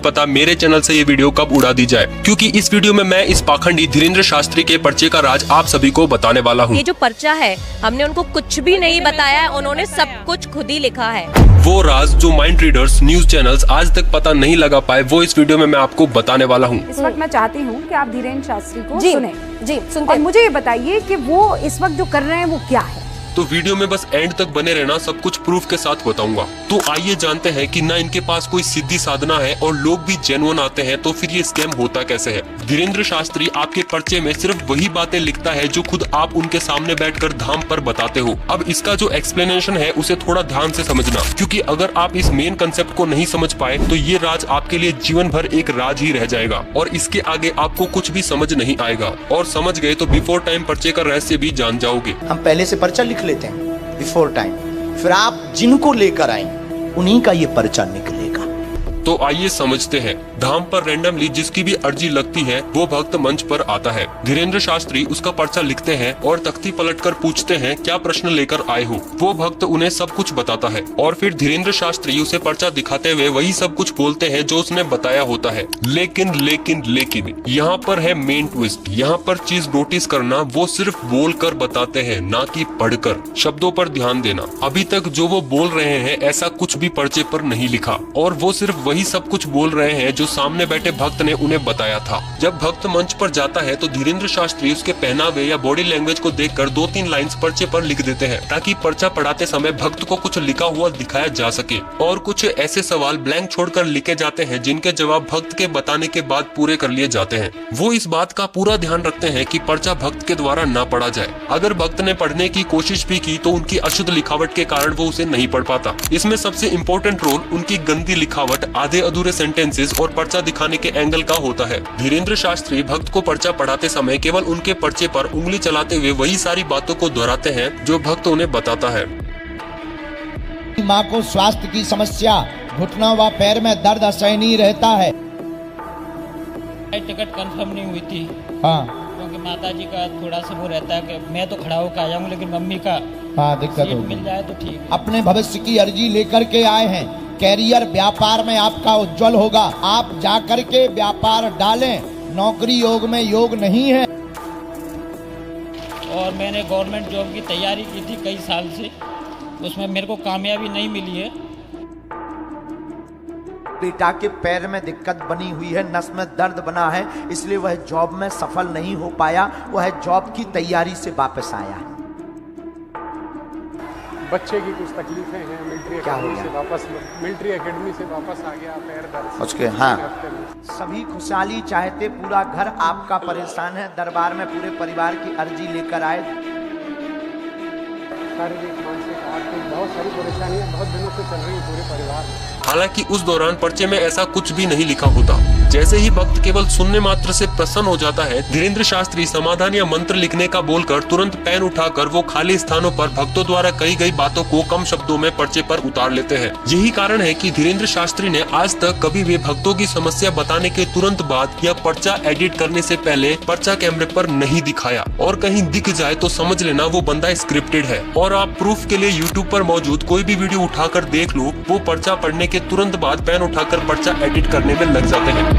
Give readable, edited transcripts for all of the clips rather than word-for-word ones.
पता मेरे चैनल से ये वीडियो कब उड़ा दी जाए, क्योंकि इस वीडियो में मैं इस पाखंडी धीरेन्द्र शास्त्री के पर्चे का राज आप सभी को बताने वाला हूँ। ये जो पर्चा है हमने उनको कुछ भी नहीं बताया, उन्होंने सब कुछ खुद ही लिखा है। वो राज जो माइंड रीडर्स न्यूज चैनल्स आज तक पता नहीं लगा पाए, वो इस वीडियो में मैं आपको बताने वाला हूँ। इस वक्त मैं चाहती हूँ कि आप धीरेन्द्र शास्त्री को सुने। जी सुनते और मुझे ये बताइए कि वो इस वक्त जो कर रहे हैं वो क्या है। तो वीडियो में बस एंड तक बने रहना, सब कुछ प्रूफ के साथ बताऊंगा। तो आइए जानते हैं कि ना इनके पास कोई सिद्धि साधना है और लोग भी जेन्युइन आते हैं, तो फिर ये स्कैम होता कैसे है। धीरेन्द्र शास्त्री आपके पर्चे में सिर्फ वही बातें लिखता है जो खुद आप उनके सामने बैठकर धाम पर बताते हो। अब इसका जो एक्सप्लेनेशन है उसे थोड़ा ध्यान से समझना, क्योंकि अगर आप इस मेन कंसेप्ट को नहीं समझ पाए तो ये राज आपके लिए जीवन भर एक राज ही रह जाएगा और इसके आगे आपको कुछ भी समझ नहीं आएगा। और समझ गए तो बिफोर टाइम पर्चे का रहस्य भी जान जाओगे। हम पहले से पर्चा लिख लेते हैं बिफोर टाइम, फिर आप जिनको लेकर आएंगे उन्हीं का ये पर्चा निकलेगा। तो आइए समझते हैं। धाम पर रैंडमली जिसकी भी अर्जी लगती है वो भक्त मंच पर आता है। धीरेन्द्र शास्त्री उसका पर्चा लिखते हैं और तख्ती पलटकर पूछते हैं क्या प्रश्न लेकर आए हो। वो भक्त उन्हें सब कुछ बताता है और फिर धीरेन्द्र शास्त्री उसे पर्चा दिखाते हुए वही सब कुछ बोलते हैं जो उसने बताया होता है। लेकिन लेकिन लेकिन यहाँ पर है मेन ट्विस्ट। यहाँ पर चीज नोटिस करना, वो सिर्फ बोल कर बताते हैं, ना कि पढ़कर। शब्दों पर ध्यान देना। अभी तक जो वो बोल रहे हैं ऐसा कुछ भी पर्चे पर नहीं लिखा और वो सिर्फ वही सब कुछ बोल रहे हैं जो सामने बैठे भक्त ने उन्हें बताया था। जब भक्त मंच पर जाता है तो धीरेन्द्र शास्त्री उसके पहनावे या बॉडी लैंग्वेज को देखकर 2-3 लाइंस पर्चे पर लिख देते हैं, ताकि पर्चा पढ़ाते समय भक्त को कुछ लिखा हुआ दिखाया जा सके। और कुछ ऐसे सवाल ब्लैंक छोड़कर लिखे जाते हैं जिनके जवाब भक्त के बताने के बाद पूरे कर लिए जाते हैं। वो इस बात का पूरा ध्यान रखते हैं कि पर्चा भक्त के द्वारा न पढ़ा जाए। अगर भक्त ने पढ़ने की कोशिश भी की तो उनकी अशुद्ध लिखावट के कारण वो उसे नहीं पढ़ पाता। इसमें सबसे इम्पोर्टेंट रोल उनकी गंदी लिखावट, आधे अधूरे सेंटेंसेस और पर्चा दिखाने के एंगल का होता है। धीरेन्द्र शास्त्री भक्त को पर्चा पढ़ाते समय केवल उनके पर्चे पर उंगली चलाते हुए वही सारी बातों को दोहराते हैं जो भक्त उन्हें बताता है। माँ को स्वास्थ्य की समस्या, घुटना व पैर में दर्द असहनीय रहता है। टिकट कंफर्म नहीं हुई थी। हाँ, क्योंकि माता जी का थोड़ा सा वो रहता है कि मैं तो खड़ा होकर आ जाऊंगा, लेकिन मम्मी का दिक्कत सीट होगी। मिल जाए तो ठीक है। अपने भविष्य की अर्जी लेकर के आए हैं। कैरियर व्यापार में आपका उज्जवल होगा। आप जाकर के व्यापार डालें। नौकरी योग में योग नहीं है। और मैंने गवर्नमेंट जॉब की तैयारी की थी कई साल से, उसमें मेरे को कामयाबी नहीं मिली है। बेटा के पैर में दिक्कत बनी हुई है, नस में दर्द बना है, इसलिए वह जॉब में सफल नहीं हो पाया। वह जॉब की तैयारी से वापस आया है। बच्चे की कुछ तकलीफें हैं, मिलिट्री एकेडमी से वापस आ गया, पैर दर्द उसके हाँ, सभी खुशहाली चाहते, पूरा घर आपका परेशान है। दरबार में पूरे परिवार की अर्जी लेकर आए। शारीरिक, मानसिक, आर्थिक बहुत सारी परेशानियां बहुत दिनों से चल रही है पूरे परिवार में। हालांकि उस दौरान पर्चे में ऐसा कुछ भी नहीं लिखा होता। जैसे ही भक्त केवल सुनने मात्र से प्रसन्न हो जाता है, धीरेन्द्र शास्त्री समाधान या मंत्र लिखने का बोलकर तुरंत पेन उठाकर वो खाली स्थानों पर भक्तों द्वारा कही गई बातों को कम शब्दों में पर्चे पर उतार लेते हैं। यही कारण है कि धीरेन्द्र शास्त्री ने आज तक कभी भी भक्तों की समस्या बताने के तुरंत बाद या पर्चा एडिट करने से पहले पर्चा कैमरे पर नहीं दिखाया। और कहीं दिख जाए तो समझ लेना वो बंदा स्क्रिप्टेड है। और आप प्रूफ के लिए यूट्यूब पर मौजूद कोई भी वीडियो उठाकर देख लो, वो पर्चा पढ़ने के तुरंत बाद पेन उठाकर पर्चा एडिट करने में लग जाते हैं।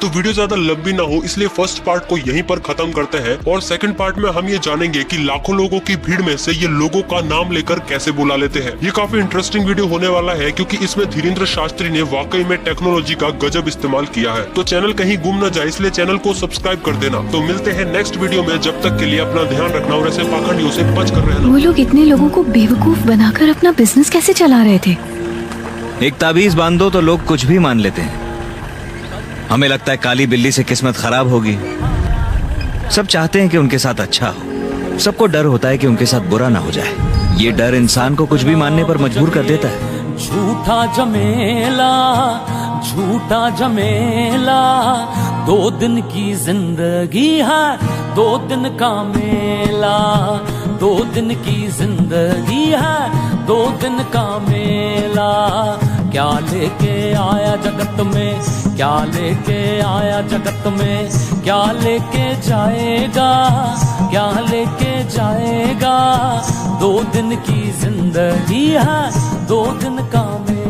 तो वीडियो ज्यादा लंबी ना हो इसलिए फर्स्ट पार्ट को यहीं पर खत्म करते हैं और सेकंड पार्ट में हम ये जानेंगे कि लाखों लोगों की भीड़ में से ये लोगों का नाम लेकर कैसे बुला लेते हैं। ये काफी इंटरेस्टिंग वीडियो होने वाला है, क्योंकि इसमें धीरेन्द्र शास्त्री ने वाकई में टेक्नोलॉजी का गजब इस्तेमाल किया है। तो चैनल कहीं गुम न जाए, इसलिए चैनल को सब्सक्राइब कर देना। तो मिलते हैं नेक्स्ट वीडियो में, जब तक के लिए अपना ध्यान रखना और ऐसे पाखंडियों से बच कर रहना। वो लोग इतने लोगों को बेवकूफ बनाकर अपना बिजनेस कैसे चला रहे थे? एक ताबीज बांध दो तो लोग कुछ भी मान लेते हैं। हमें लगता है काली बिल्ली से किस्मत खराब होगी। सब चाहते हैं कि उनके साथ अच्छा हो। सबको डर होता है कि उनके साथ बुरा ना हो जाए। ये डर इंसान को कुछ भी मानने पर मजबूर कर देता है। झूठा जमेला, झूठा जमेला, 2 दिन की जिंदगी है, 2 दिन का मेला। 2 दिन की जिंदगी है, 2 दिन का मेला। क्या लेके आया जगत में, क्या लेके आया जगत में, क्या लेके जाएगा, क्या लेके जाएगा। 2 दिन की जिंदगी है, 2 दिन का मेला।